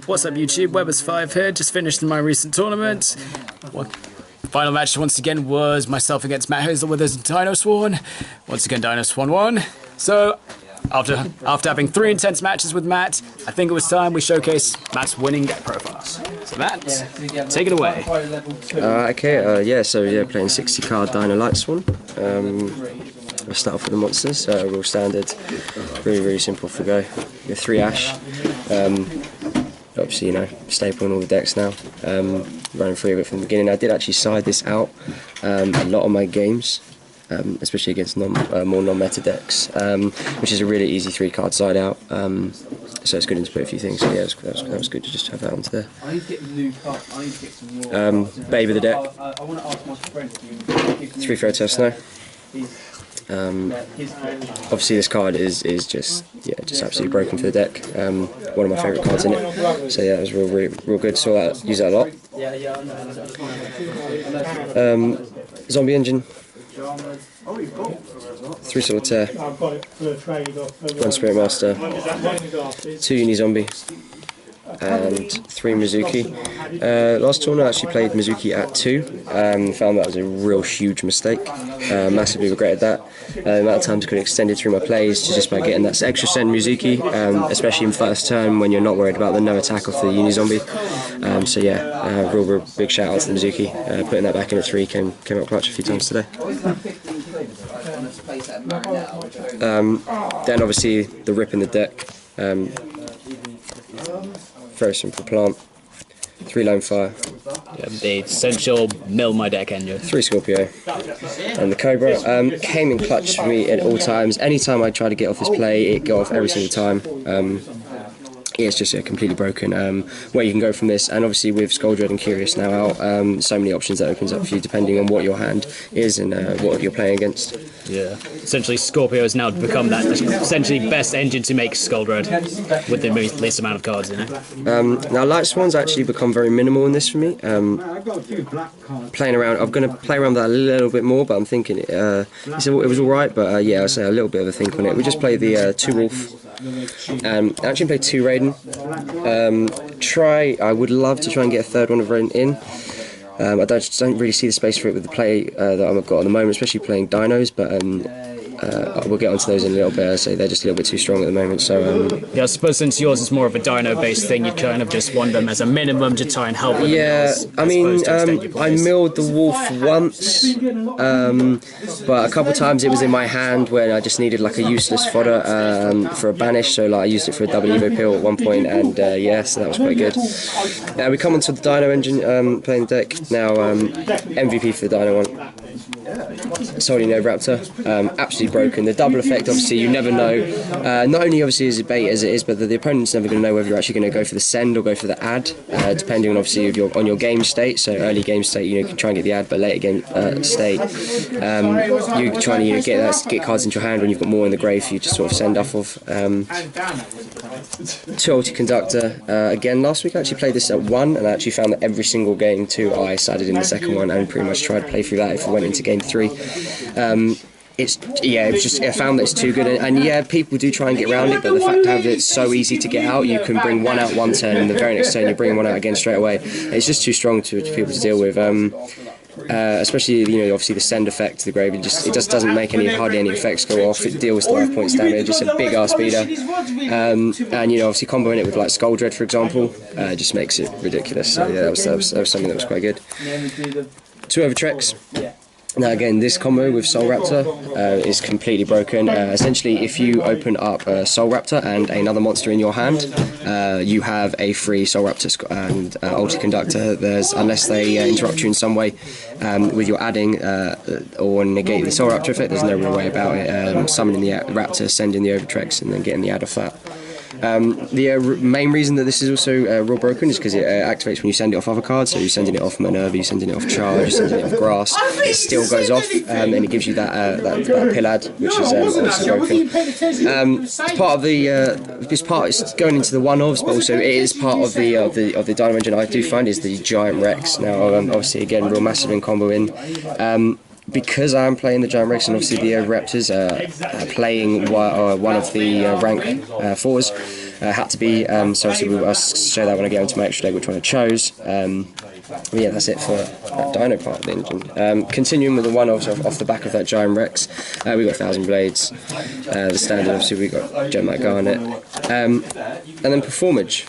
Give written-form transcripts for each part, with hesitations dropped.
What's up YouTube, Webbers5 here, just finished in my recent tournament. Final match once again was myself against Matt Hazel with his Dinosaur. Once again Dinosaur won. So after having 3 intense matches with Matt, I think it was time we showcase Matt's winning deck profiles. So Matt, take it away. Playing 60 card Dino Light Swan. We'll start off with the monsters, real standard, really simple for go. With 3 Ash, obviously staple in all the decks now, running through it from the beginning. I did actually side this out a lot of my games, especially against more non-meta decks, which is a really easy 3 card side out, so it's good to put a few things, so yeah, that was good to just have that onto there. Babe of the deck, 3 Fairytale Snow. Obviously this card is just absolutely broken for the deck. One of my favourite cards in it. So yeah, it was real good. Saw that, use that a lot. Zombie Engine. 3 Sword Tear. 1 Spirit Master. 2 Uni Zombie. And 3 Mizuki. Last tournament I actually played Mizuki at 2. Found that was a real huge mistake. Massively regretted that. The amount of times I could have extended through my plays just by getting that extra send Mizuki, especially in first turn when you're not worried about the no attack off the Uni Zombie. So yeah, real big shout out to the Mizuki. Putting that back in at 3 came up clutch a few times today. Then obviously the rip in the deck. Very simple plant. 3 Lone Fire. Yeah, the essential mill my deck engine. 3 Scorpio. And the Cobra came in clutch for me at all times. Anytime I try to get off this play, it got off every single time. It's just completely broken. Where you can go from this, and obviously with Skuldred and Curious now out, so many options that opens up for you depending on what your hand is and what you're playing against. Yeah, essentially Scorpio has now become that essentially best engine to make Skuldred with the least amount of cards in it. Now Light Swan's actually become very minimal in this for me. Playing around, I'm going to play around with that a little bit more, but I'm thinking it was alright, but yeah, I'll say a little bit of a think on it. We just played the 2 Wolf. I actually played 2 Raiden. I would love to try and get a 3rd one of Raiden in. I don't really see the space for it with the play that I've got at the moment, especially playing Dinos, but we'll get onto those in a little bit. I say they're just a little bit too strong at the moment. So yeah, I suppose since yours is more of a Dino-based thing, you kind of just want them as a minimum to try and help with I mean, I milled the Wolf once, but a couple of times it was in my hand when I just needed like a useless fodder for a banish. So like I used it for a double Evo pill at one point, and yeah, so that was quite good. We come onto the Dino engine playing deck now. MVP for the Dino one. Solely no Raptor, absolutely broken. The double effect, obviously, you never know. Not only obviously is it bait as it is, but the opponent's never going to know whether you're actually going to go for the send or go for the add, depending on obviously on your game state. So early game state, you can try and get the add, but later game state, you're trying to get cards into your hand when you've got more in the grave. You just sort of send off of. 2 Ulti Conductor. Again, last week I actually played this at 1, and I actually found that every single game 2 I sided in the second one, and pretty much tried to play through that if we went into game 3. I found that it's too good, and yeah, people do try and get around it, but the fact that it's so easy to get out, you can bring 1 out one turn, and the very next turn you're bringing 1 out again straight away. It's just too strong to people to deal with. Especially obviously the send effect to the grave, it just doesn't make hardly any effects go off. It deals 5 points damage. It's a big ass speeder, and obviously comboing it with like Skuldred for example, just makes it ridiculous. So yeah, that was something that was quite good. 2 Overtrex. Now again, this combo with Soul Raptor is completely broken. Essentially, if you open up Soul Raptor and another monster in your hand, you have a free Soul Raptor and Ulti Conductor. Unless they interrupt you in some way with your adding or negating the Soul Raptor effect, there's no real way about it. Summoning the Raptor, sending the Overtrex, and then getting the add off that. The main reason that this is also real broken is because it activates when you send it off other cards. So you're sending it off Minerva, you're sending it off Charge, you're sending it off Grass. It still goes off, and it gives you that Pillad, which is obviously broken. It's part of this part is going into the one-offs, but also it is part of the Dino engine. I do find is the Giant Rex. Now, obviously, again, real massive in combo in. because I'm playing the Giant Rex and obviously the Overraptors playing one of the rank 4s, had to be, so obviously I'll show that when I get onto my extra deck which one I chose. But yeah, that's it for that Dino part of the engine. Continuing with the one off the back of that Giant Rex, we got 1,000 Blades, the standard obviously we got Gemmat Garnet, and then Performage.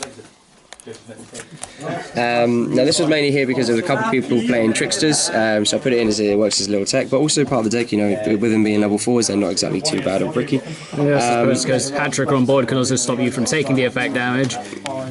Now this was mainly here because there was a couple of people playing Tricksters, so I put it in as it works as a little tech, but also part of the deck, you know, with them being level 4s, they're not exactly too bad or bricky. Yeah, I suppose because Hat-Trick on board can also stop you from taking the effect damage.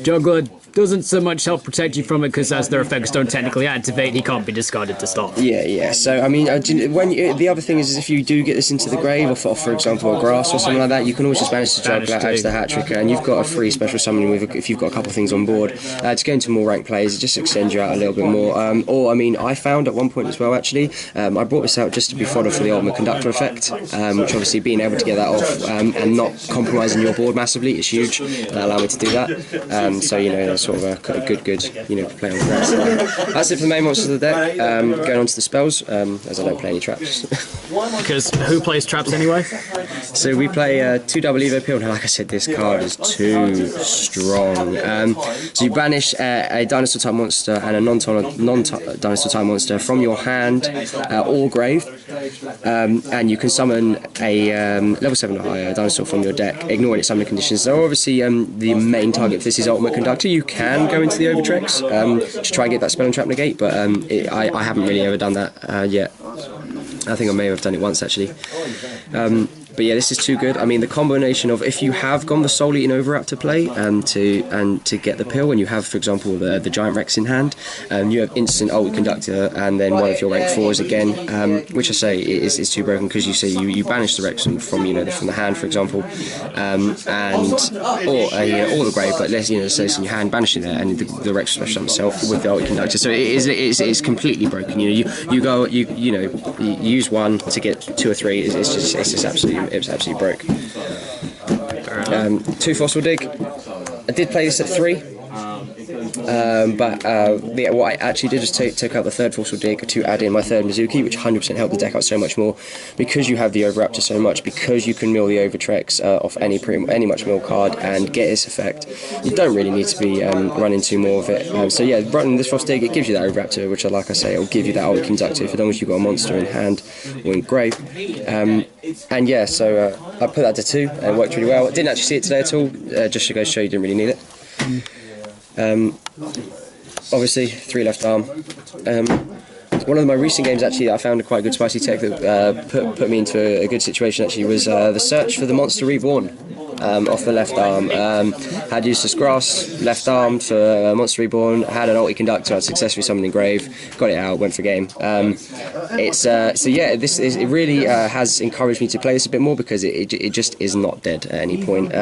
Juggler doesn't so much help protect you from it because as their effects don't technically activate, he can't be discarded to stop. Yeah. So I mean, the other thing is if you do get this into the grave, or for example a grass or something like that, you can always just manage to Juggler out to the Hat-Trick, and you've got a free special summon if you've got a couple of things on board. To go into more ranked plays, it just extends you out a little bit more. Or I mean, I found at one point as well actually, I brought this out just to be fodder for the Ultimate Conductor effect, which obviously being able to get that off and not compromising your board massively is huge, and that allowed me to do that. So you know, that's sort of a good you know play on the rest. That's it for the main monsters of the deck. Going on to the spells, as I don't play any traps. Because who plays traps anyway? So we play 2 double Evo Peel, and like I said, this card is too strong. So you banish a dinosaur type monster and a non-dinosaur type monster from your hand or grave, and you can summon a level 7 or higher dinosaur from your deck, ignoring its summoning conditions. So obviously the main target for this is Ultimate Conductor. You can go into the Overtrex to try and get that spell and trap negate, but I haven't really ever done that yet. I think I may have done it once actually. But yeah, this is too good. I mean, the combination of if you have gone the Soul Eating Overraptor play to get the pill, and you have, for example, the Giant Rex in hand, you have instant Ultimate Conductor, and then one of your rank 4s again, which I say is too broken because you say you banish the Rex from from the hand, for example, or the grave, but let's say it's in your hand, banish it there, and the Rex special himself with the Ultimate Conductor. So it's completely broken. You use one to get 2 or 3. It's just absolutely broke. 2 Fossil Dig. I did play this at 3. But what I actually did was take out the 3rd Fossil Dig to add in my 3rd Mizuki, which 100% helped the deck out so much more because you have the Overraptor so much, because you can mill the Overtrex off any much mill card and get its effect. You don't really need to be running 2 more of it. So yeah, running this Frost Dig, it gives you that Overraptor, which like I say, it will give you that Ultimate Conductor for long as you've got a monster in hand or in grave. And yeah, so I put that to 2 and it worked really well. I didn't actually see it today at all, just to go show you didn't really need it. Obviously 3 left arm. One of my recent games actually I found a quite good spicy tech that put me into a good situation actually was the search for the Monster Reborn off the left arm. Had used this grass left arm for Monster Reborn, had an Ulti Conductor, had successfully summoned in grave, got it out, went for game. So yeah, it really has encouraged me to play this a bit more because it just is not dead at any point.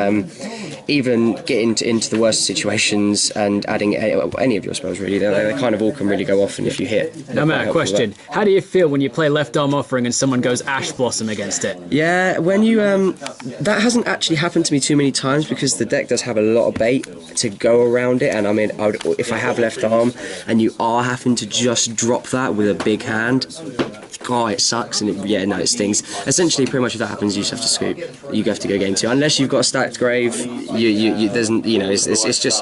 Even getting into the worst situations and adding any of your spells really, they kind of all can really go off, and if you hit. No matter question, how do you feel when you play Left Arm Offering and someone goes Ash Blossom against it? Yeah, when you that hasn't actually happened to me too many times because the deck does have a lot of bait to go around it, and I mean, if I have left arm and you are having to just drop that with a big hand, God, it sucks, and it stings. Essentially, pretty much if that happens, you just have to scoop. You have to go game 2, unless you've got a stacked grave. It's just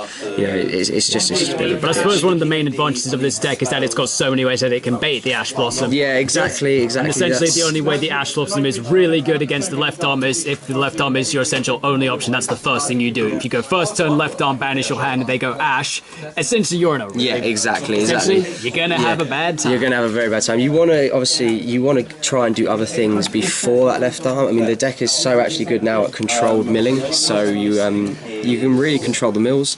a bit. But I suppose one of the main advantages of this deck is that it's got so many ways that it can bait the Ash Blossom. Yeah, exactly. And essentially, the only way the Ash Blossom is really good against the left arm is if the left arm is your essential only option. That's the first thing you do. If you go first turn left arm, banish your hand, and they go Ash, essentially you're in a yeah, exactly. You're gonna have a bad time. You're gonna have a very bad time. You want to try and do other things before that left arm. I mean, the deck is so actually good now at controlled milling, so you can really control the mills.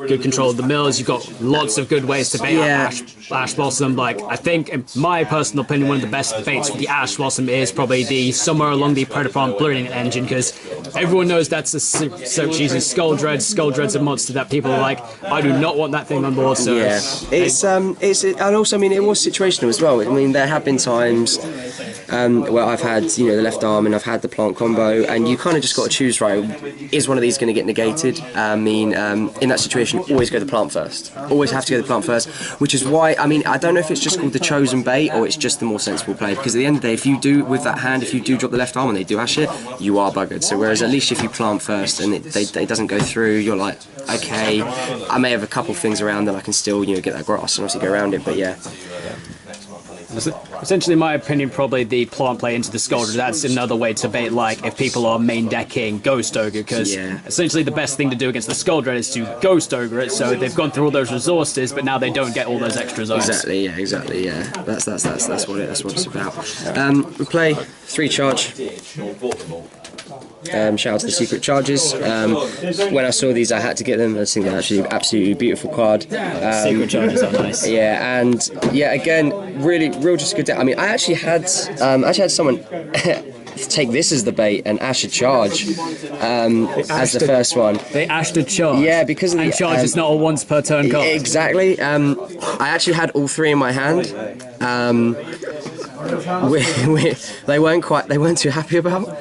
Good control of the mills. You've got lots of good ways to bait Ash Blossom. Like, I think, in my personal opinion, one of the best baits for the Ash Blossom is probably the somewhere along the Predapon Blurring Engine, because everyone knows that's so cheesy. Skull Dread's a monster that people are like, I do not want that thing on board. So yeah, and also I mean it was situational as well. I mean there have been times where I've had the left arm and I've had the plant combo, and you kind of just got to choose, right, is one of these going to get negated. I mean, in that situation, always go the plant first. Always have to go the plant first, which is why, I mean, I don't know if it's just called the chosen bait or it's just the more sensible play, because at the end of the day, if you do, with that hand, if you do drop the left arm and they do ash it, you are buggered. So whereas at least if you plant first and it doesn't go through, you're like, okay, I may have a couple things around and I can still, you know, get that grass and obviously go around it, but yeah. Essentially, in my opinion, probably the plant play into the Scoldra, that's another way to bait, like, if people are main decking Ghost Ogre, because essentially the best thing to do against the Scoldra is to Ghost Ogre it, so they've gone through all those resources, but now they don't get all those extra zones. Exactly, yeah. That's what it's about. We play 3 charge. Shout out to the secret charges. When I saw these, I had to get them. I think they're actually absolutely beautiful card. Secret charges are nice. Yeah, and yeah, again, real just good deck. I mean, I actually had someone take this as the bait and ash a charge as the first one. They ashed a charge. Yeah, because of the charge is not a once per turn card. Exactly. I actually had all 3 in my hand. They weren't too happy about,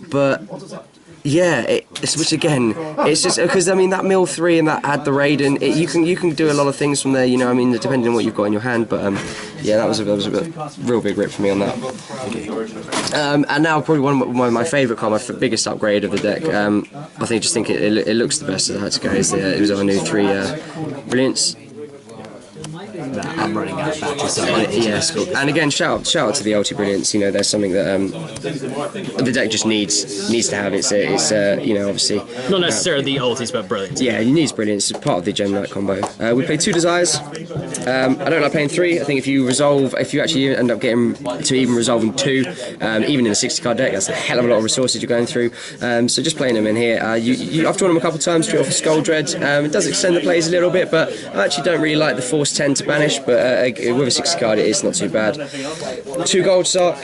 but yeah, which again, it's just because I mean that mill 3 and that add the raid and you can do a lot of things from there, you know. I mean, depending on what you've got in your hand, but yeah, that was a real big rip for me on that. And now probably one of my favourite cards, my biggest upgrade of the deck. I think it looks the best that I had to go. It was our new 3 brilliance. I'm running out of battery, so yeah, cool. And again, shout out to the ulti brilliance. You know, there's something that the deck just needs to have. It's you know, obviously not necessarily the ultis, but brilliance. Yeah, it needs brilliance. It's part of the Gem Knight combo. We play 2 desires. I don't like playing 3. I think if you actually end up getting to even resolving 2, even in a 60 card deck, that's a hell of a lot of resources you're going through. So just playing them in here. I've drawn them a couple of times straight off of Skull Dread. It does extend the plays a little bit, but I actually don't really like the Force 10 to banish. But with a 60 card, it is not too bad. 2 gold Sark.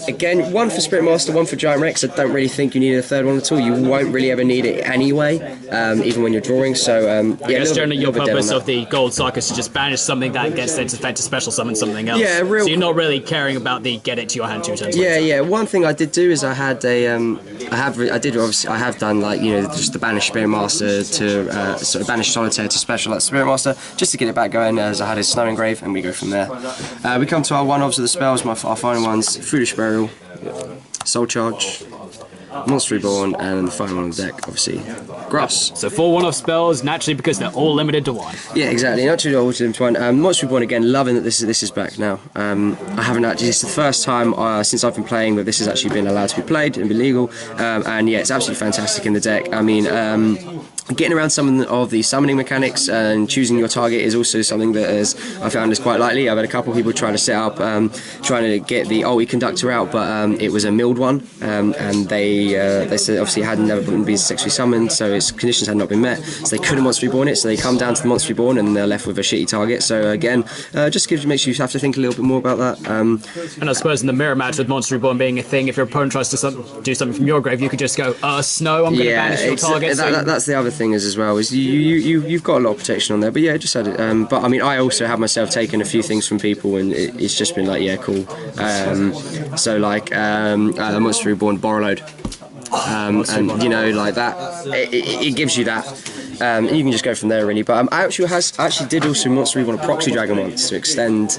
Again, 1 for Spirit Master, 1 for Giant Rex. I don't really think you need a 3rd one at all. You won't really ever need it anyway, even when you're drawing. So yeah, I guess generally your purpose of the gold sock is to just banish something that gets them to special summon something else. Yeah, so you're not really caring about the get it to your hand 2 turns. Yeah. One thing I did do is I had a I have done, like, you know, just the banish Spirit Master to sort of banish Solitaire to special like Spirit Master just to get it back going, as I had his Snow Engrave, and we go from there. We come to our 1-ofs of the spells. Our final ones: Foolish Burial, Soul Charge, Monster Reborn, and the final one on the deck, obviously, Grass. So 4 1-off spells, naturally, because they're all limited to 1. Yeah, exactly. Naturally, all limited to 1. Monster Reborn, again, loving that this is back now. I haven't actually. It's the first time since I've been playing that this has actually been allowed to be played and be legal. And yeah, it's absolutely fantastic in the deck. I mean. Getting around some of the summoning mechanics and choosing your target is also something that I found is quite likely. I've had a couple of people try to set up, trying to get the ulti conductor out, but it was a milled one, and they said obviously it had never been successfully summoned, so its conditions had not been met, so they couldn't Monster Reborn it. So they come down to the Monster Reborn and they're left with a shitty target. So again, just makes you have to think a little bit more about that. And I suppose in the mirror match with Monster Reborn being a thing, if your opponent tries to do something from your grave, you could just go, Snow, I'm going to banish your target. That's the other thing as well, is you've got a lot of protection on there, but yeah, just had it. But I mean, I also have myself taken a few things from people, and it's just been like, yeah, cool. So like Monster Reborn Borrow Load, and you know, like that, it gives you that. And you can just go from there, really. But I actually did also Monster Reborn a Proxy Dragon once to extend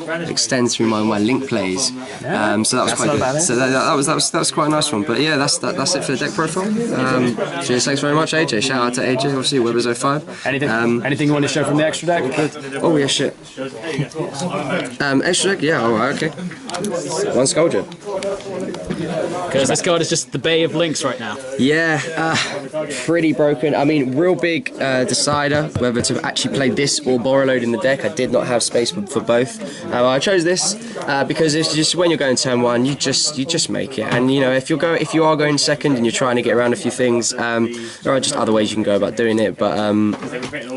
through my link plays. So that was quite good. So that was quite a nice one. But yeah, that's it for the deck profile. Cheers, thanks very much, AJ. Shout out to AJ, obviously, Webbers 05. Anything you want to show from the extra deck? Oh yeah, shit. Extra deck, yeah. Oh, okay. 1 Scoldra. Because this card is just the Bay of Links right now. Yeah, pretty broken. I mean, real big decider whether to actually play this or Borrow Load in the deck. I did not have space for both. I chose this because it's just when you're going turn 1, you just make it. And you know, if you are going second and you're trying to get around a few things, there are just other ways you can go about doing it. But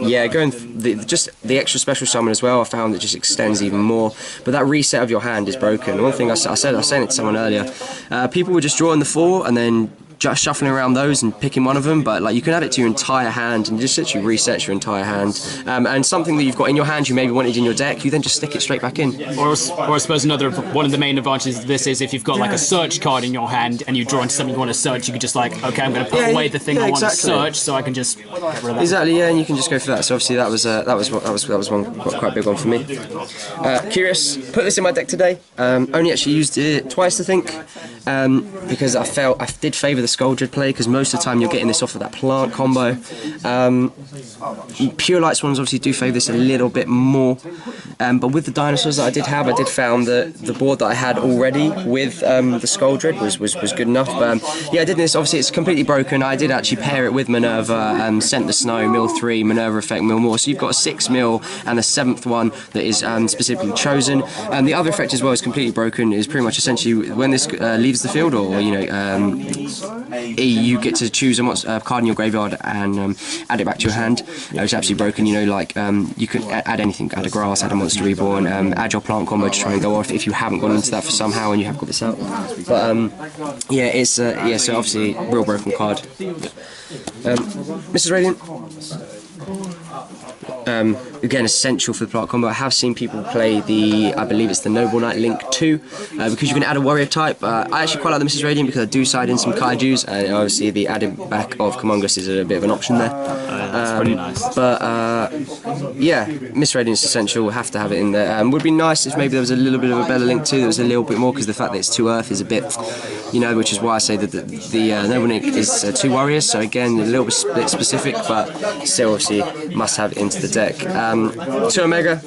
yeah, going the extra special summon as well, I found it just extends even more. But that reset of your hand is broken. One thing I was saying it to someone earlier. People were just drawing the 4 and then just shuffling around those and picking one of them, but like you can add it to your entire hand and just literally resets your entire hand. And something that you've got in your hand you maybe wanted in your deck, you then just stick it straight back in. Or I suppose one of the main advantages of this is if you've got like a search card in your hand and you draw into something you want to search, you could just like, okay, I'm going to put away the thing I want to search, so I can just get rid of that. Exactly, yeah, and you can just go for that. So obviously that was one quite a big one for me. Curious, put this in my deck today. Only actually used it twice, I think, because I felt I did favour the Scoldred play because most of the time you're getting this off of that plant combo. Pure Lights ones obviously do favour this a little bit more, but with the dinosaurs that I did have, I did found that the board that I had already with the Scoldred was good enough. But yeah, I did this. Obviously, it's completely broken. I did actually pair it with Minerva, Scent the Snow, Mill 3, Minerva Effect, Mill More. So you've got a 6 mil and a 7th one that is specifically chosen. And the other effect as well is completely broken. Is pretty much essentially when this leaves the field, or you know, you get to choose a card in your graveyard and add it back to your hand. It's absolutely broken. You know, like you could add anything, add a grass, add a monster reborn, add your plant combo to try and go off if you haven't gone into that for somehow and you have got this out. But yeah, it's yeah. So obviously, real broken card. Mrs. Radiant. Again, essential for the plant combo. I have seen people play the, I believe it's the Noble Knight Link 2, because you can add a warrior type. I actually quite like the Mrs. Radiant because I do side in some kaijus, and obviously the added back of Comungus is a bit of an option there. That's pretty nice. But yeah, Mrs. Radiant's essential, have to have it in there. Would be nice if maybe there was a little bit of a better Link 2, there was a little bit more, because the fact that it's 2 Earth is a bit, you know, which is why I say that the Noble Link is 2 warriors, so again, a little bit specific, but still obviously must have it into the deck. 2 Omega.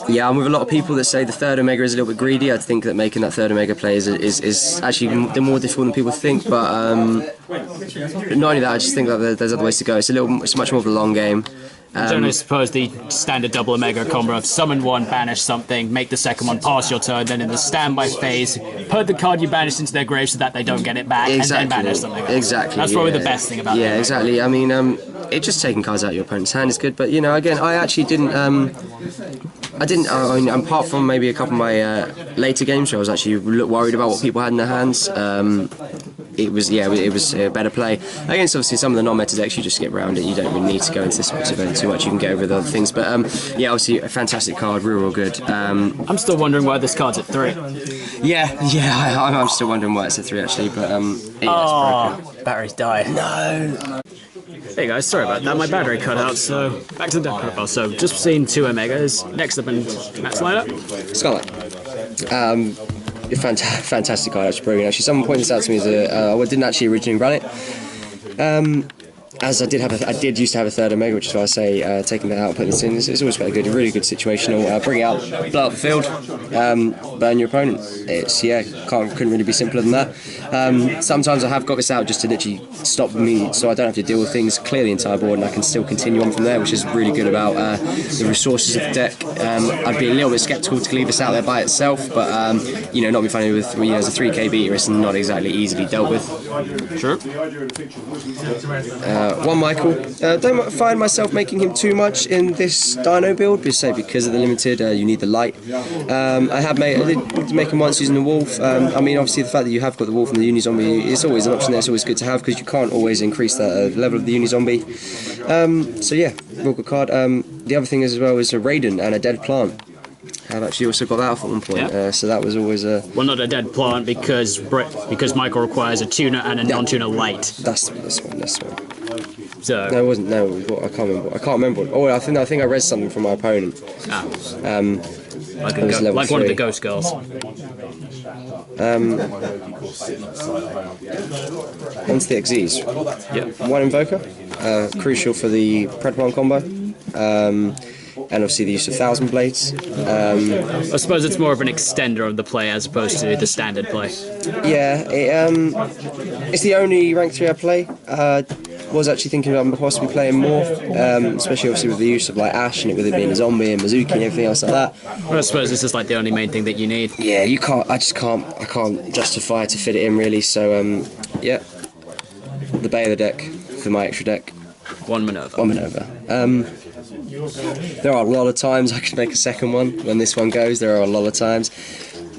Yeah, I'm with a lot of people that say the 3rd Omega is a little bit greedy. I think that making that 3rd Omega play is actually more difficult than people think, but not only that, I just think that there's other ways to go. It's much more of a long game. I suppose the standard double Omega combo of summon one, banish something, make the second one pass your turn, then in the standby phase, put the card you banished into their grave so that they don't get it back, and then banish something else. Exactly. That's probably the best thing about it. Yeah, exactly. I mean, it just taking cards out of your opponent's hand is good, but you know, again, I actually didn't. Apart from maybe a couple of my later games where I was actually worried about what people had in their hands. It was a better play. Against obviously some of the non-meta decks, you just get around it. You don't really need to go into this event too much. You can get over the other things. But yeah, obviously a fantastic card, real good. I'm still wondering why this card's at 3. Yeah, I'm still wondering why it's at 3 actually. But yeah, it's broken. Batteries die. No. Hey guys, sorry about that. My battery cut out. So back to the deck profile. So just seen 2 Omegas. Next up in Matt's lineup, Scarlet. Fantastic card, actually brilliant. Actually, someone pointed this out to me that I didn't actually originally run it. As I did used to have a 3rd Omega, which is why I say taking that out, putting this in, it's always quite good, a really good situational. Bring it out, blow up the field, burn your opponent. It's couldn't really be simpler than that. Sometimes I have got this out just to literally stop me, so I don't have to deal with things, clear the entire board, and I can still continue on from there, which is really good about the resources of the deck. I'd be a little bit sceptical to leave this out there by itself, but you know, not be funny with as a 3k beater, it's not exactly easily dealt with. Sure. 1 Michael. Don't find myself making him too much in this Dino build, because of the limited, you need the light. I did make him once using the Wolf. I mean, obviously the fact that you have got the Wolf and the Unizombie, it's always an option there, it's always good to have, because you can't always increase the level of the Unizombie. So yeah, real good card. The other thing as well is a Raiden and a Dead Plant. I've actually also got that off at one point, so that was always a... Well, not a Dead Plant, because Michael requires a tuner and a non-tuner light. That's this one. So... No, it wasn't, no, I can't remember. Oh, I think I read something from my opponent. Like one of the Ghost Girls. Onto the XZs. Yep. 1 Invoker, crucial for the Pred-1 combo. And obviously the use of Thousand Blades. I suppose it's more of an extender of the play as opposed to the standard play. Yeah, it's the only rank 3 I play. Was actually thinking about possibly playing more, especially obviously with the use of like Ash and with it being a zombie and Mizuki and everything else like that. Well, I suppose this is like the only main thing that you need. Yeah, you can't. I can't justify to fit it in really. So yeah, the bay of the deck for my extra deck. 1 Minerva. 1 Minerva. There are a lot of times I could make a second one when this one goes. There are a lot of times.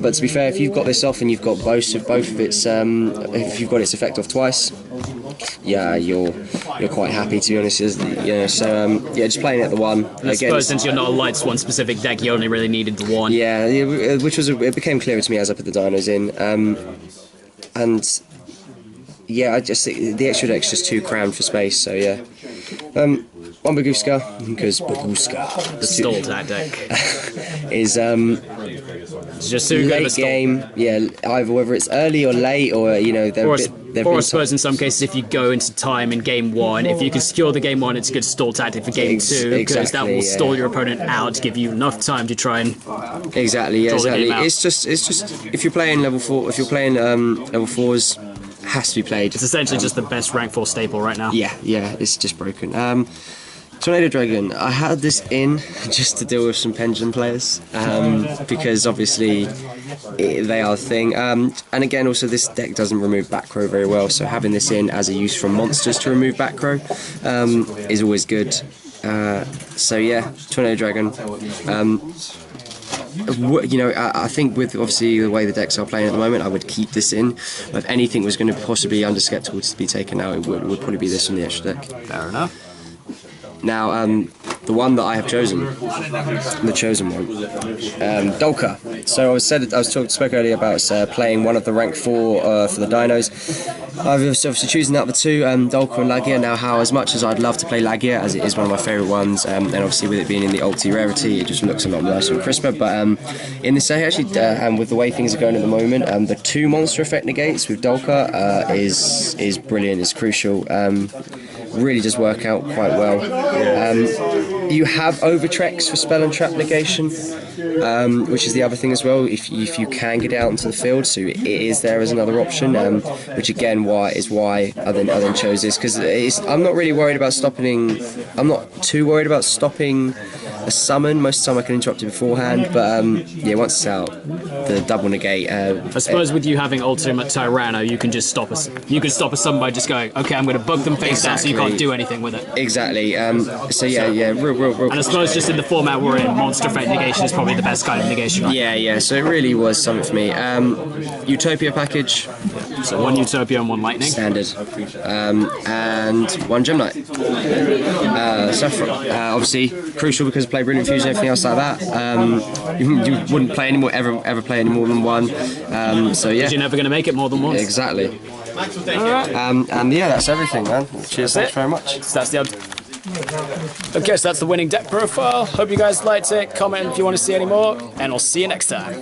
But to be fair, if you've got this off and you've got both of its, if you've got its effect off twice, yeah, you're quite happy, to be honest. So yeah, just playing at the 1. I suppose since you're not a light swan specific deck, you only really needed the 1. Yeah, which it became clearer to me as I put the dinos in, and yeah, I just think the extra deck's just too crammed for space. So yeah, 1 Baguska, because Baguska, the stall tactic, is it's just too good of a late stall. game. Yeah, either whether it's early or late, or they're or I suppose in some cases, if you go into time in game 1, if you can secure the game 1, it's a good stall tactic for game 2, because that will stall your opponent out to give you enough time to try and exactly. It's just if you're playing level 4, if you're playing level 4s, has to be played. It's essentially just the best rank 4 staple right now. Yeah, it's just broken. Tornado Dragon, I had this in just to deal with some Pendulum players, because obviously they are a thing. And again, also this deck doesn't remove back row very well, so having this in as a use from monsters to remove back row is always good. So yeah, Tornado Dragon. I think with obviously the way the decks are playing at the moment, I would keep this in. But if anything was going to possibly under skeptical to be taken out, it would probably be this on the extra deck. Fair enough. Now, the one that I have chosen, the chosen one, Dolka. So I spoke earlier about playing one of the rank 4 for the dinos. I've obviously chosen out the 2, Dolka and Lagia. Now, as much as I'd love to play Lagia, as it is one of my favourite ones, and obviously with it being in the ulti rarity, it just looks a lot nicer and crisper. But in this set, actually, and with the way things are going at the moment, the 2 monster effect negates with Dolka is brilliant. It's crucial. Really does work out quite well. You have Overtrex for spell and trap negation, which is the other thing as well. If you can get out into the field, so it is there as another option. Which again, why I then chose this, because I'm not really worried about stopping. I'm not too worried about stopping a summon. Most of the time I can interrupt it beforehand, but yeah, once it's out, the double negate. I suppose with you having Ultimate Tyranno, you can just stop us. You can stop a summon by just going, okay, I'm going to bug them face down, so you can't do anything with it. Exactly. So yeah, real. And I suppose just in the format we're in, monster effect negation is probably the best kind of negation. Right? Yeah. So it really was something for me. Utopia package. So 1 Utopia and 1 Lightning. Standard. And 1 Gem Knight. Obviously crucial because play Brilliant Fusion and everything else like that. You wouldn't play any more, ever play any more than 1. So yeah. Because you're never going to make it more than once. Exactly. And yeah, that's everything, man. Cheers, thanks very much. So that's the okay, so that's the winning deck profile. Hope you guys liked it. Comment if you want to see any more, and I'll see you next time.